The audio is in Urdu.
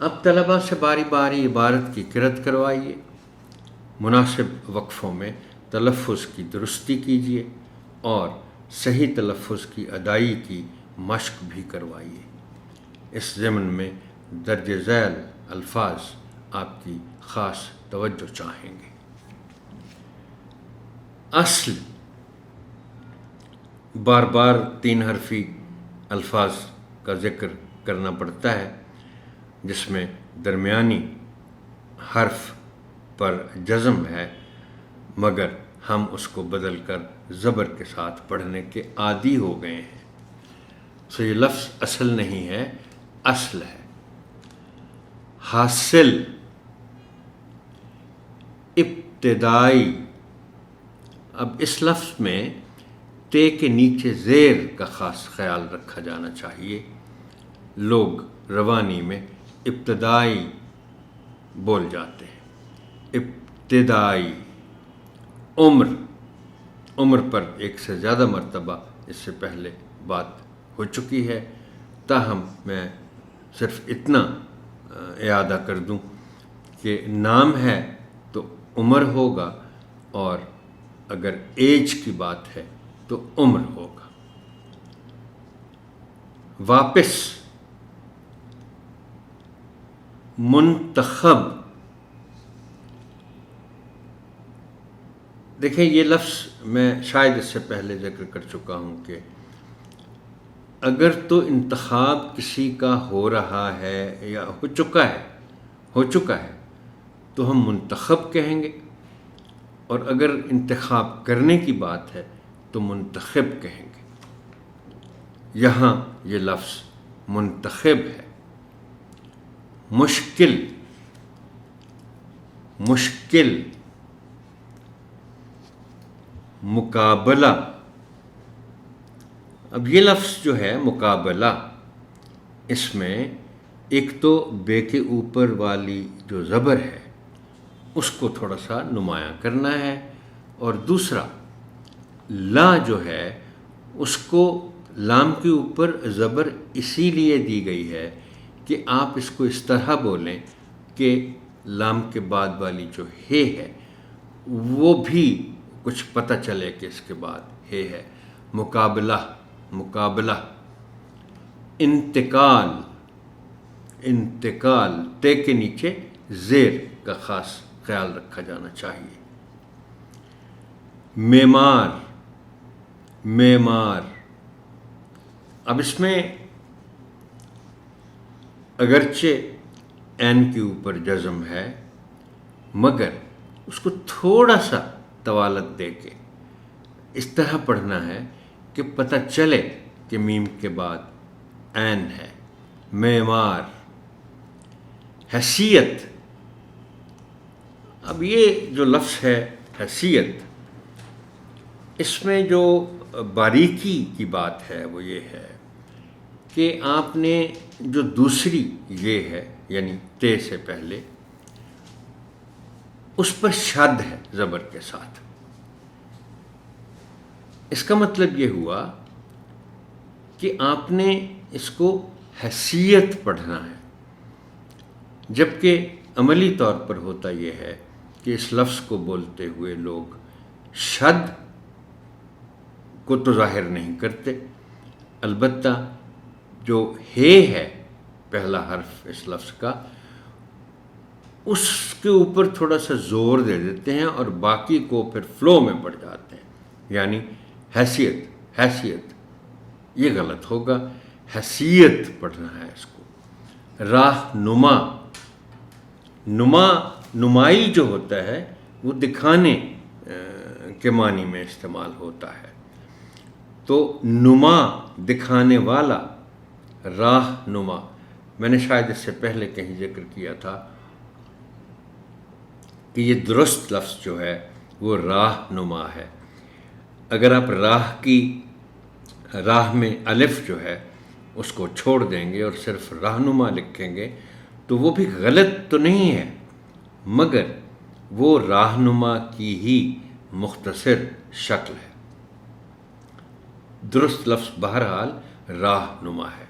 اب طلباء سے باری باری عبارت کی قرأت کروائیے، مناسب وقفوں میں تلفظ کی درستی کیجیے اور صحیح تلفظ کی ادائیگی کی مشق بھی کروائیے۔ اس ضمن میں درج ذیل الفاظ آپ کی خاص توجہ چاہیں گے۔ اصل بار بار 3 حرفی الفاظ کا ذکر کرنا پڑتا ہے جس میں درمیانی حرف پر جزم ہے، مگر ہم اس کو بدل کر زبر کے ساتھ پڑھنے کے عادی ہو گئے ہیں، سو یہ لفظ اصل نہیں ہے، اصل ہے۔ حاصل، ابتدائی، اب اس لفظ میں تے کے نیچے زیر کا خاص خیال رکھا جانا چاہیے۔ لوگ روانی میں ابتدائی بول جاتے ہیں، ابتدائی۔ عمر پر ایک سے زیادہ مرتبہ اس سے پہلے بات ہو چکی ہے، تاہم میں صرف اتنا اعادہ کر دوں کہ نام ہے تو عمر ہوگا، اور اگر ایج کی بات ہے تو عمر ہوگا۔ واپس، منتخب، دیکھیں یہ لفظ میں شاید اس سے پہلے ذکر کر چکا ہوں کہ اگر تو انتخاب کسی کا ہو رہا ہے یا ہو چکا ہے تو ہم منتخب کہیں گے، اور اگر انتخاب کرنے کی بات ہے تو منتخب کہیں گے۔ یہاں یہ لفظ منتخب ہے۔ مشکل، مقابلہ، اب یہ لفظ جو ہے مقابلہ، اس میں ایک تو بے کے اوپر والی جو زبر ہے اس کو تھوڑا سا نمایاں کرنا ہے، اور دوسرا لا جو ہے اس کو لام کے اوپر زبر اسی لیے دی گئی ہے کہ آپ اس کو اس طرح بولیں کہ لام کے بعد والی جو ہے وہ بھی کچھ پتہ چلے کہ اس کے بعد ہے۔ مقابلہ، انتقال، تے کے نیچے زیر کا خاص خیال رکھا جانا چاہیے۔ معمار، اب اس میں اگرچہ عین کے اوپر جزم ہے، مگر اس کو تھوڑا سا طوالت دے کے اس طرح پڑھنا ہے کہ پتہ چلے کہ میم کے بعد عین ہے۔ معمار۔ حیثیت، اب یہ جو لفظ ہے حیثیت، اس میں جو باریکی کی بات ہے وہ یہ ہے کہ آپ نے جو دوسری یہ ہے یعنی تے سے پہلے، اس پر شد ہے زبر کے ساتھ۔ اس کا مطلب یہ ہوا کہ آپ نے اس کو حیثیت پڑھنا ہے، جبکہ عملی طور پر ہوتا یہ ہے کہ اس لفظ کو بولتے ہوئے لوگ شد کو تو ظاہر نہیں کرتے، البتہ جو ہے پہلا حرف اس لفظ کا، اس کے اوپر تھوڑا سا زور دے دیتے ہیں اور باقی کو پھر فلو میں پڑ جاتے ہیں، یعنی حیثیت، یہ غلط ہوگا، حیثیت پڑھنا ہے اس کو۔ نمائی جو ہوتا ہے وہ دکھانے کے معنی میں استعمال ہوتا ہے، تو نما دکھانے والا، راہنما، میں نے شاید اس سے پہلے کہیں ذکر کیا تھا کہ یہ درست لفظ جو ہے وہ راہنما ہے۔ اگر آپ راہ میں الف جو ہے اس کو چھوڑ دیں گے اور صرف رہنما لکھیں گے تو وہ بھی غلط تو نہیں ہے، مگر وہ راہنما کی ہی مختصر شکل ہے۔ درست لفظ بہرحال راہنما ہے۔